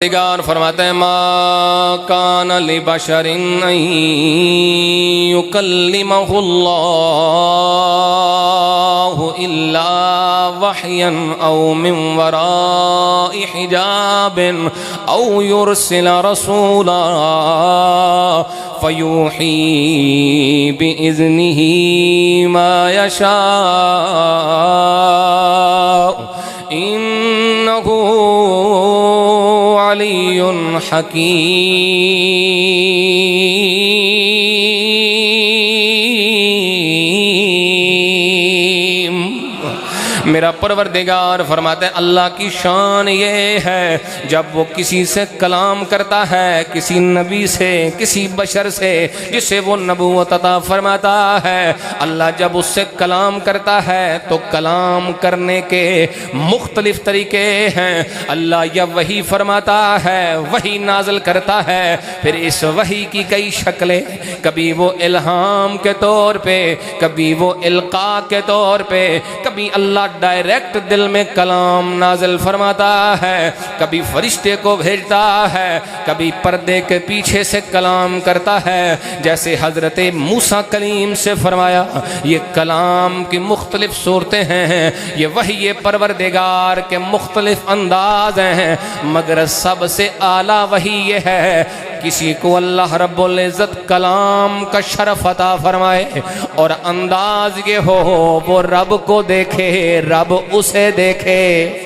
दिगार फरमाते हैं मा कान लिबशरिन युकल्लिमहुल्लाहु इल्ला वहयन औ मिन वराइ हिजाबिन औ युरसिल रसूला फयूही बिइज़्निही मा यशा इन्नहु अलियुन हकीम। मेरा परवरदिगार फरमाते हैं अल्लाह की शान ये है जब वो किसी से कलाम करता है, किसी नबी से, किसी बशर से जिसे वो नबूवत अता फरमाता है, अल्लाह जब उससे कलाम करता है तो कलाम करने के मुख्तलिफ तरीके हैं। अल्लाह या वही फरमाता है, वही नाज़िल करता है, फिर इस वही की कई शक्लें, कभी वो इल्हाम के तौर पे, कभी वो इल्का के तौर पे, कभी अल्लाह डायरेक्ट दिल में कलाम नाज़िल फरमाता है, कभी फरिश्ते को भेजता है, कभी पर्दे के पीछे से कलाम करता है। जैसे हज़रत मूसा कलीम से फरमाया, ये कलाम की मुख्तलिफ सूरतें हैं, ये वही ये परवरदिगार के मुख्तलिफ अंदाज हैं, मगर सबसे आला वही ये है किसी को अल्लाह रब्बुल इज़्ज़त कलाम का शरफ अता फरमाए और अंदाज ये हो वो रब को देखे, रब उसे देखे,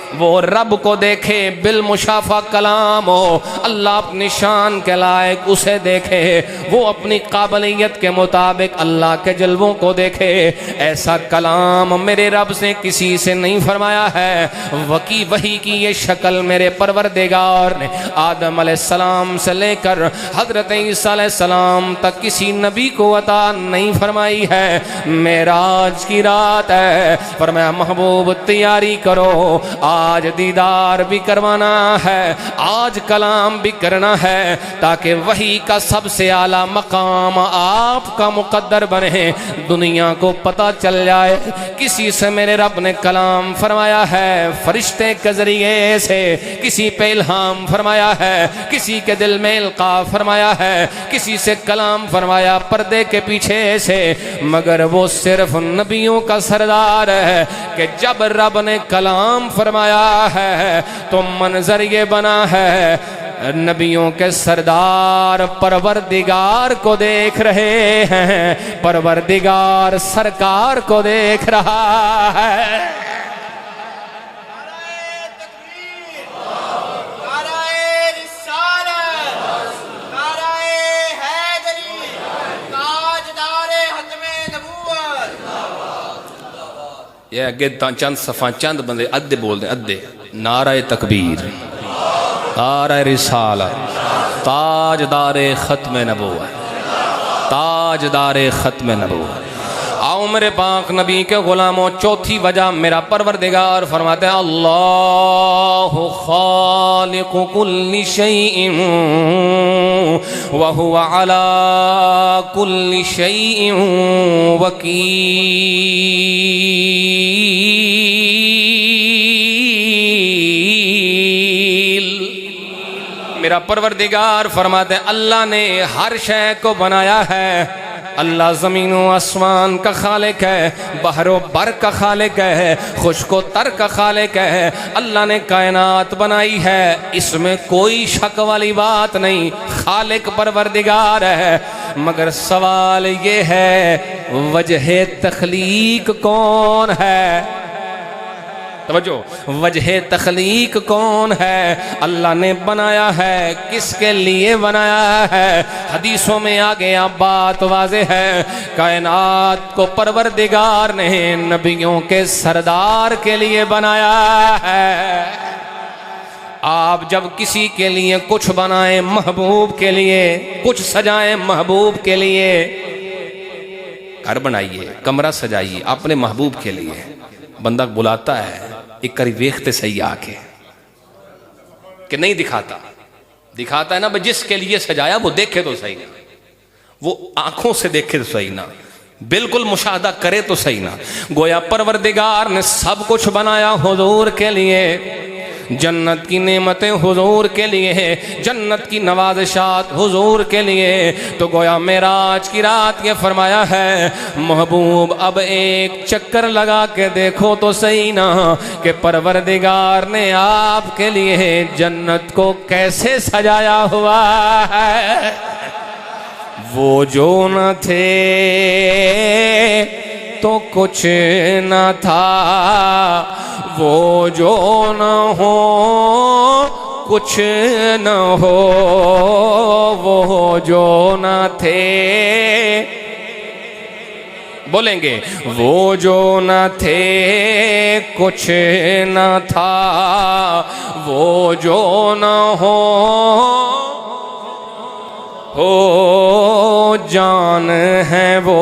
वो रब को देखे, बिल मुशाफा कलाम हो, अल्लाह अपनी शान के लायक उसे देखे, वो अपनी काबिलियत के मुताबिक अल्लाह के जलवों को देखे। ऐसा कलाम मेरे रब से किसी से नहीं फरमाया है। वकी वही की ये शक्ल मेरे परवरदिगार ने आदम अलैहिस्सलाम से लेकर हज़रत ईसा अलैहिस्सलाम तक किसी नबी को अता नहीं फरमाई है। मेराज की रात है, फरमाया महबूब तैयारी करो, आज दीदार भी करवाना है, आज कलाम भी करना है, ताकि वही का सबसे आला मकाम आपका मुकद्दर बने, दुनिया को पता चल जाए किसी से मेरे रब ने कलाम फरमाया है, फरिश्ते के जरिए से किसी पे इल्हाम फरमाया है, किसी के दिल में इल्का फरमाया है, किसी से कलाम फरमाया पर्दे के पीछे से, मगर वो सिर्फ नबियों का सरदार है कि जब रब ने कलाम फरमाया है तो मंजर ये बना है, नबियों के सरदार परवरदिगार को देख रहे हैं, परवरदिगार सरकार को देख रहा है। ये अगे चंद सफ़ा चंद बंदे अद्धे बोलते अद्धे नाराए तकबीर, नाराए रिसालत, ताजदारे ख़त्म नबुव्वत, ताजदारे ख़त्म नबुव्वत। आओ मेरे पाक नबी के गुलामों, चौथी वजह मेरा परवरदिगार फरमाते हैं अल्लाहु खालिकु कुल्लि शैइन व हुवा अला कुल्लि शैइन वकील। मेरा परवरदिगार फरमाते हैं अल्लाह ने हर शय को बनाया है, अल्लाह ज़मीन व आसमान का खालिक है, बहरो बर का खालिक है, खुश्को तर का खालिक है। अल्लाह ने कायनात बनाई है, इसमें कोई शक वाली बात नहीं, खालिक परवरदिगार है। मगर सवाल ये है वजह तख्लीक कौन है? तवज्जो, वजह तख्लीक कौन है? अल्लाह ने बनाया है, किसके लिए बनाया है? हदीसों में आ गया, बात वाज़े है, कायनात को परवरदिगार ने नबियों के सरदार के लिए बनाया है। आप जब किसी के लिए कुछ बनाएं महबूब के लिए, कुछ सजाएं महबूब के लिए, घर बनाइए, कमरा सजाइए अपने महबूब के लिए, बंदा बुलाता है एक करी वेखते सही आके कि नहीं दिखाता, दिखाता है ना भाई जिसके लिए सजाया वो देखे तो सही ना, वो आंखों से देखे तो सही ना, बिल्कुल मुशाहदा करे तो सही ना। गोया परवरदिगार ने सब कुछ बनाया हुजूर के लिए, जन्नत की नेमतें हुजूर के लिए है, जन्नत की नवाज़िशात हुजूर के लिए। तो गोया मेराज की रात ये फरमाया है, महबूब अब एक चक्कर लगा के देखो तो सही ना कि परवरदिगार ने आपके लिए जन्नत को कैसे सजाया हुआ है। वो जो न थे तो कुछ न था, वो जो न हो कुछ न हो, वो जो न थे, बोलेंगे वो जो न थे कुछ न था, वो जो न हो जान है वो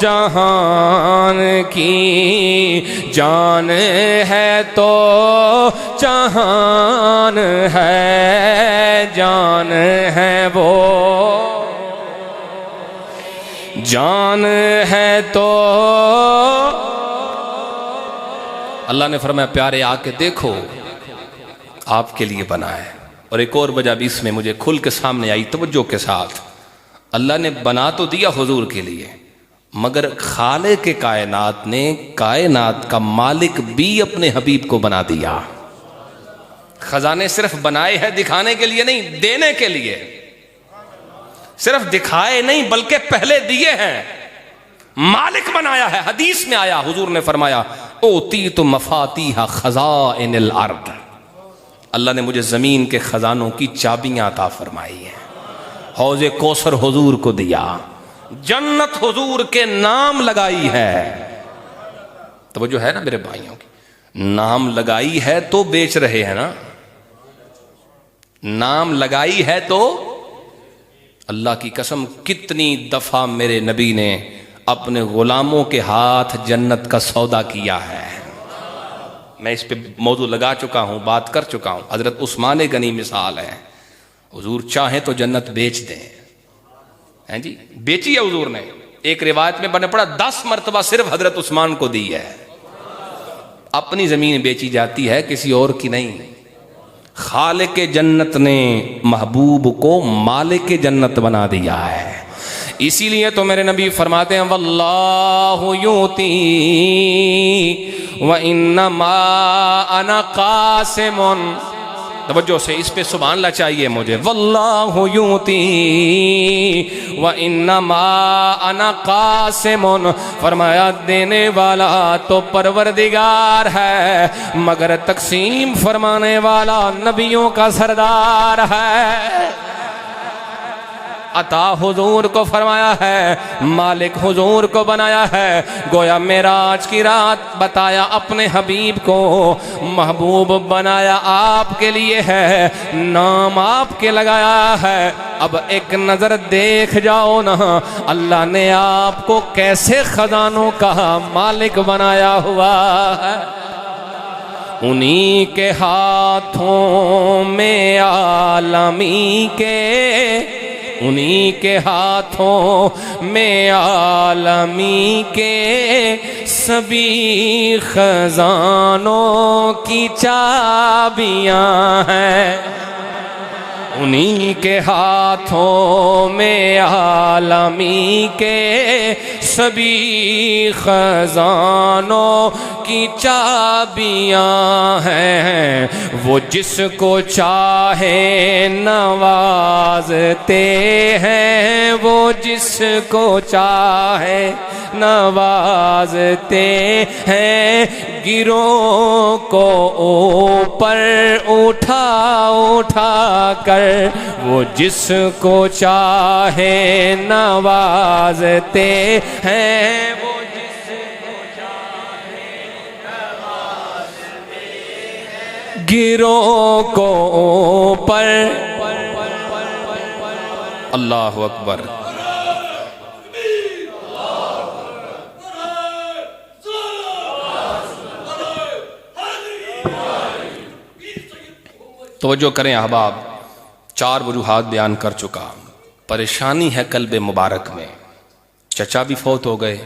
जहान की, जान है तो जहान है, जान है वो जान है तो। अल्लाह ने फरमाया प्यारे आके देखो आपके लिए बना है। और एक और वजह भी इसमें मुझे खुल के सामने आई तवज्जो के साथ, अल्लाह ने बना तो दिया हुजूर के लिए, मगर खाले के कायनात ने कायनात का मालिक भी अपने हबीब को बना दिया। खजाने सिर्फ बनाए हैं दिखाने के लिए नहीं, देने के लिए। सिर्फ दिखाए नहीं बल्कि पहले दिए हैं, मालिक बनाया है। हदीस में आया हुजूर ने फरमाया ओती तो मफातीहा खज़ाइनिल अर्द, अल्लाह ने मुझे ज़मीन के ख़जानों की चाबियाँ अता फरमाई हैं। हौज़े कौसर हुजूर को दिया, जन्नत हुजूर के नाम लगाई है। तो वो जो है ना मेरे भाइयों की, नाम लगाई है तो बेच रहे हैं ना, नाम लगाई है तो। अल्लाह की कसम कितनी दफ़ा मेरे नबी ने अपने ग़ुलामों के हाथ जन्नत का सौदा किया है। मैं इस पे मौजू लगा चुका हूँ, बात कर चुका हूँ। हज़रत उस्मान गनी मिसाल है, हुजूर चाहें तो जन्नत बेच दें, हैं जी, बेची है हुजूर ने। एक रिवायत में बने पड़ा 10 मरतबा सिर्फ हज़रत उस्मान को दी है। अपनी ज़मीन बेची जाती है, किसी और की नहीं। खालिक जन्नत ने महबूब को मालिक जन्नत बना दिया है। इसीलिए तो मेरे नबी फरमाते हैं वल्लाहु यूती व इन्नमा अना कासिमुन। तवज्जो से इस पे सुभान अल्लाह चाहिए मुझे। वल्लाहु यूती व इन्नमा अना कासिमुन, फरमाया देने वाला तो परवरदिगार है, मगर तकसीम फरमाने वाला नबियों का सरदार है। अता हुजूर को फरमाया है, मालिक हुजूर को बनाया है। गोया मेराज की रात बताया अपने हबीब को, महबूब बनाया आपके लिए है, नाम आपके लगाया है। अब एक नजर देख जाओ ना, अल्लाह ने आपको कैसे खजानों का मालिक बनाया हुआ है। उन्हीं के हाथों में आलमी के, उन्हीं के हाथों में आलमी के सभी खजानों की चाबियां हैं। उन्हीं के हाथों में आलमी के सभी खजानों की चाबियां हैं। वो जिसको चाहे नवाजते हैं, वो जिसको चाहे नवाजते हैं। गिरों को ऊपर उठा उठा कर, वो जिसको चाहे नवाजते हैं। वो जिसको चाहे नवाजते हैं। गिरों को ऊपर। अल्लाहु अकबर। तवज्जो करें अहबाब, 4 वजूहात बयान कर चुका। परेशानी है कल्ब मुबारक में, चचा भी फौत हो गए,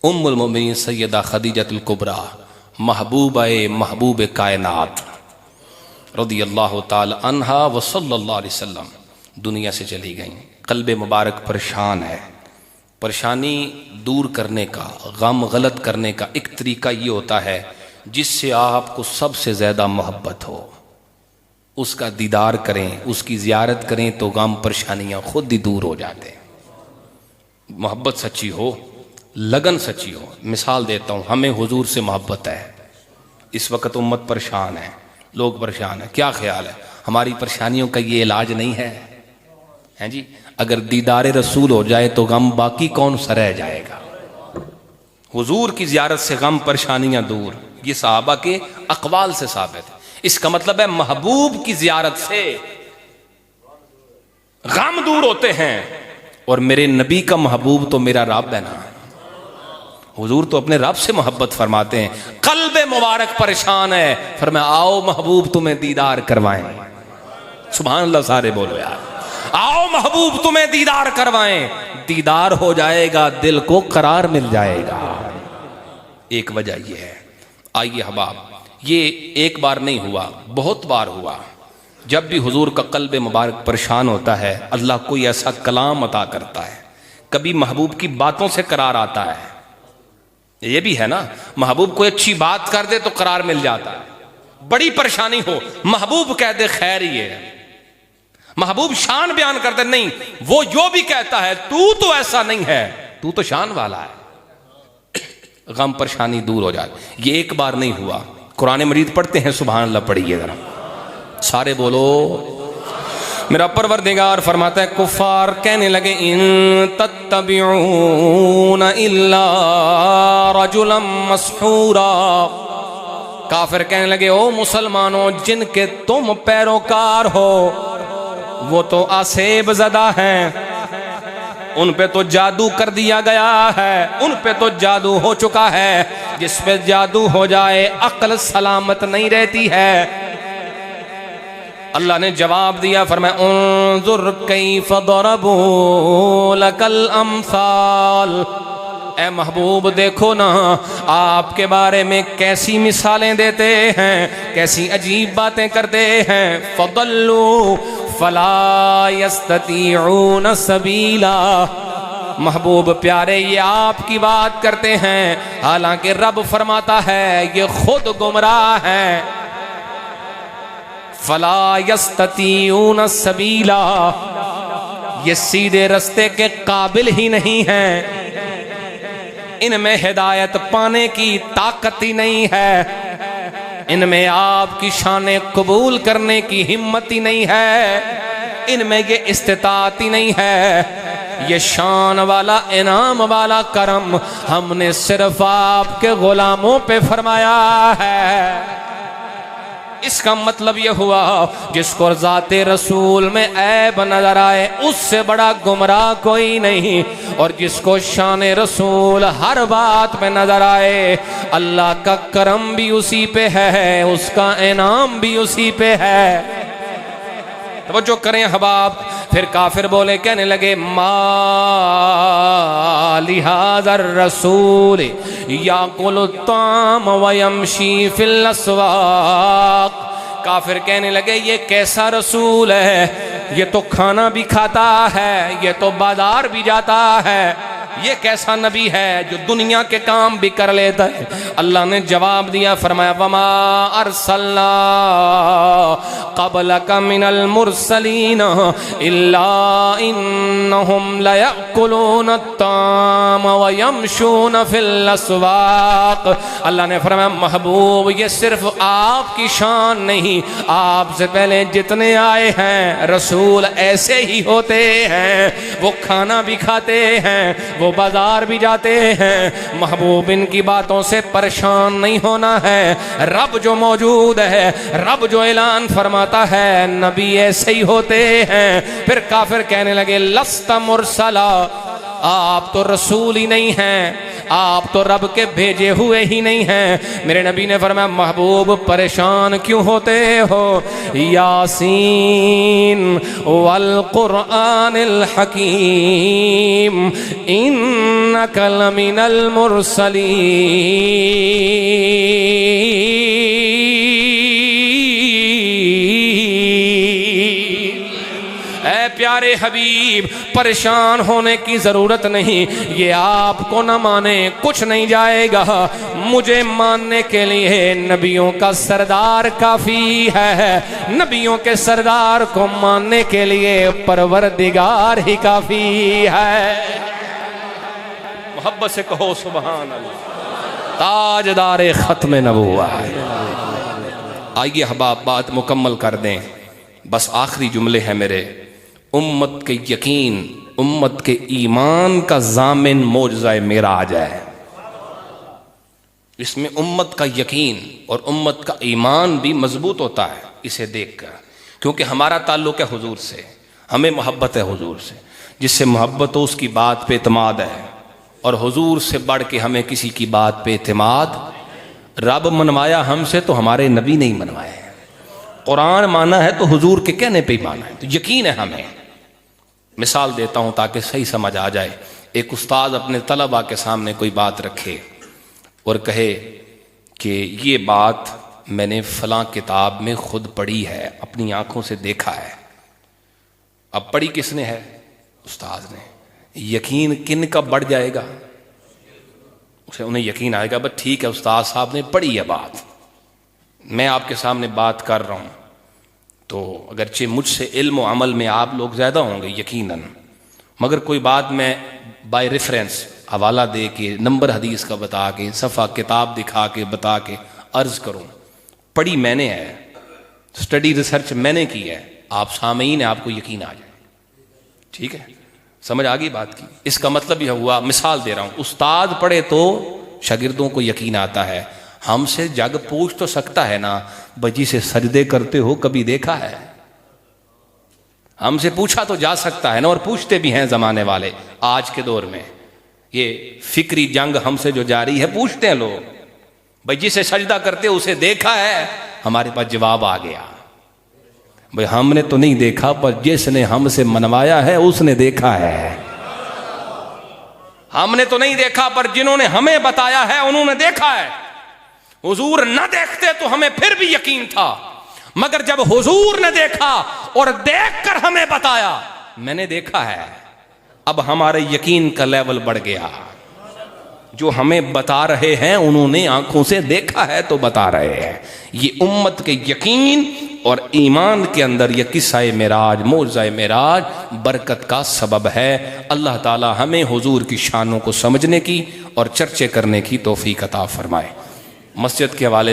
उम्मुल मोमिनीन सैयदा खदीजतुल कुबरा महबूब कायनात रज़ियल्लाहु ताला अन्हा व सल्लल्लाहु अलैहि वसल्लम दुनिया से चली गई। क़ल्ब मुबारक परेशान है। परेशानी दूर करने का, गम गलत करने का एक तरीका ये होता है जिससे आपको सबसे ज़्यादा मोहब्बत हो, उसका दीदार करें, उसकी ज़ियारत करें तो गम परेशानियाँ खुद ही दूर हो जाते हैं। मोहब्बत सच्ची हो, लगन सच्ची हो। मिसाल देता हूँ, हमें हुजूर से मोहब्बत है। इस वक्त उम्मत परेशान है, लोग परेशान हैं। क्या ख्याल है हमारी परेशानियों का ये इलाज नहीं है? हैं जी? अगर दीदार रसूल हो जाए तो गम बाकी कौन सा रह जाएगा। हुजूर की ज़ियारत से गम परेशानियाँ दूर, ये सहाबा के अक़वाल से साबित है। इसका मतलब है महबूब की ज़ियारत से गम दूर होते हैं। और मेरे नबी का महबूब तो मेरा रब है ना। हुजूर तो अपने रब से मोहब्बत फरमाते हैं। क़ल्ब मुबारक परेशान है, फरमाया आओ महबूब तुम्हें दीदार करवाएं। सुभान अल्लाह, सारे बोलो यार। आओ महबूब तुम्हें दीदार करवाएं। दीदार हो जाएगा, दिल को करार मिल जाएगा। एक वजह यह है। आइए हबाब, ये एक बार नहीं हुआ, बहुत बार हुआ। जब भी हुजूर का क़ल्ब मुबारक परेशान होता है, अल्लाह कोई ऐसा कलाम अता करता है। कभी महबूब की बातों से करार आता है। ये भी है ना, महबूब कोई अच्छी बात कर दे तो करार मिल जाता है। बड़ी परेशानी हो, महबूब कह दे खैर ही है। महबूब शान बयान कर दे, नहीं वो जो भी कहता है तू तो ऐसा नहीं है, तू तो शान वाला है, गम परेशानी दूर हो जाए। ये एक बार नहीं हुआ। कुरान मजीद पढ़ते हैं, सुभान अल्लाह पढ़िए जरा, सारे बोलो। मेरा परवरदिगार फरमाता है, कुफार कहने लगे इन तत्तबिऊन इल्ला रजुलम मसहूरा। काफिर कहने लगे ओ मुसलमानों, जिनके तुम पैरोकार हो वो तो आसेब ज़दा हैं, उन पे तो जादू कर दिया गया है, उन पे तो जादू हो चुका है। जिस पे जादू हो जाए अक्ल सलामत नहीं रहती है। अल्लाह ने जवाब दिया, फरमाया उन्जुर कैफ दरबू लकल अमसाल। ए महबूब देखो ना, आपके बारे में कैसी मिसालें देते हैं, कैसी अजीब बातें करते हैं। फदल्लू फला यस्ततीऊन सबीला। महबूब प्यारे, ये आपकी बात करते हैं, हालांकि रब फरमाता है ये खुद गुमराह हैं। फला यस्ततीऊन सबीला, ये सीधे रास्ते के काबिल ही नहीं हैं, इनमें हिदायत पाने की ताकत ही नहीं है, इनमें आपकी शान कबूल करने की हिम्मत ही नहीं है, इनमें ये इस्तिताअत ही नहीं है। ये शान वाला, इनाम वाला करम हमने सिर्फ आपके गुलामों पे फरमाया है। इसका मतलब यह हुआ, जिसको ज़ाते रसूल में ऐब नजर आए उससे बड़ा गुमराह कोई नहीं, और जिसको शान रसूल हर बात में नजर आए, अल्लाह का करम भी उसी पे है, उसका इनाम भी उसी पे है। तो जो करें हबाब। फिर काफिर बोले, कहने लगे मा लिहाज़र रसूल याकुलु ताम व यमशी फिल अस्वाक। काफिर कहने लगे ये कैसा रसूल है, ये तो खाना भी खाता है, ये तो बाजार भी जाता है, ये कैसा नबी है जो दुनिया के काम भी कर लेता है। अल्लाह ने जवाब दिया, फरमाया वमा अरसलना क़ब्लका मिनल मुरसलीन इल्ला इन्नहुम लयअकुलून अत्ताम व यमशून फिल अस्वाक। अल्लाह ने फरमाया महबूब, ये सिर्फ आपकी शान नहीं, आपसे पहले जितने आए हैं रसूल ऐसे ही होते हैं। वो खाना भी खाते हैं, वो बाजार भी जाते हैं। महबूब इनकी बातों से परेशान नहीं होना है। रब जो मौजूद है, रब जो ऐलान फरमाता है, नबी ऐसे ही होते हैं। फिर काफिर कहने लगे लस्त मुरसला, आप तो रसूल ही नहीं हैं, आप तो रब के भेजे हुए ही नहीं हैं। मेरे नबी ने फरमाया महबूब परेशान क्यों होते हो? यासीन वल कुरआनिल हकीम इन्नका लमिनल मुरसलीन। प्यारे हबीब परेशान होने की जरूरत नहीं, ये आपको न माने कुछ नहीं जाएगा, मुझे मानने के लिए नबियों का सरदार काफी है, नबियों के सरदार को मानने के लिए परवरदिगार ही काफी है। मोहब्बत से कहो सुभान अल्लाह। ताजदार खत्म नबुव्वत। आइए अहबाब बात मुकम्मल कर दें, बस आखिरी जुमले हैं मेरे। उम्मत के यकीन, उम्मत के ईमान का जामिन मौजज़ाए मेराज है। इसमें उम्मत का यकीन और उम्मत का ईमान भी मजबूत होता है इसे देखकर, क्योंकि हमारा ताल्लुक़ है हुजूर से, हमें मोहब्बत है हुजूर से। जिससे मोहब्बत हो उसकी बात पे एतमाद है, और हुजूर से बढ़ के हमें किसी की बात पे एतमाद। रब मनवाया हमसे तो हमारे नबी नहीं मनवाया है, कुरान माना है तो हुजूर के कहने पे ही माना है, तो यकीन है हमें। मिसाल देता हूँ ताकि सही समझ आ जाए। एक उस्ताद अपने तलबा के सामने कोई बात रखे और कहे कि ये बात मैंने फलां किताब में खुद पढ़ी है, अपनी आंखों से देखा है। अब पढ़ी किसने है? उस्ताद ने। यकीन किन का बढ़ जाएगा? उसे उन्हें यकीन आएगा बस ठीक है उस्ताद साहब ने पढ़ी है बात, मैं आपके सामने बात कर रहा हूँ, तो अगरचे मुझसे इल्म और अमल में आप लोग ज़्यादा होंगे यकीनन, मगर कोई बात मैं बाय रेफरेंस हवाला दे के, नंबर हदीस का बता के, सफ़ा किताब दिखा के बता के अर्ज़ करूँ, पढ़ी मैंने है, स्टडी रिसर्च मैंने की है, आप सामीन है, आपको यकीन आ जाए। ठीक है, समझ आ गई बात की? इसका मतलब यह हुआ, मिसाल दे रहा हूँ, उस्ताद पढ़े तो शागिर्दों को यकीन आता है। हमसे जग पूछ तो सकता है ना, बजी से सजदे करते हो कभी देखा है? हमसे पूछा तो जा सकता है ना, और पूछते भी हैं जमाने वाले। आज के दौर में ये फिक्री जंग हमसे जो जारी है, पूछते हैं लोग, बजी से सजदा करते हो उसे देखा है? हमारे पास जवाब आ गया, भाई हमने तो नहीं देखा, पर जिसने हमसे मनवाया है उसने देखा है। हमने तो नहीं देखा, पर जिन्होंने हमें बताया है उन्होंने देखा है। हुजूर न देखते तो हमें फिर भी यकीन था, मगर जब हुजूर ने देखा और देखकर हमें बताया, मैंने देखा है, अब हमारे यकीन का लेवल बढ़ गया। जो हमें बता रहे हैं उन्होंने आंखों से देखा है तो बता रहे हैं। ये उम्मत के यकीन और ईमान के अंदर यह किस्सा-ए मेराज, मौज़ा-ए मेराज बरकत का सबब है। अल्लाह ताला हमें हुजूर की शानों को समझने की और चर्चे करने की तौफीक अता फरमाए। मस्जिद के हवाले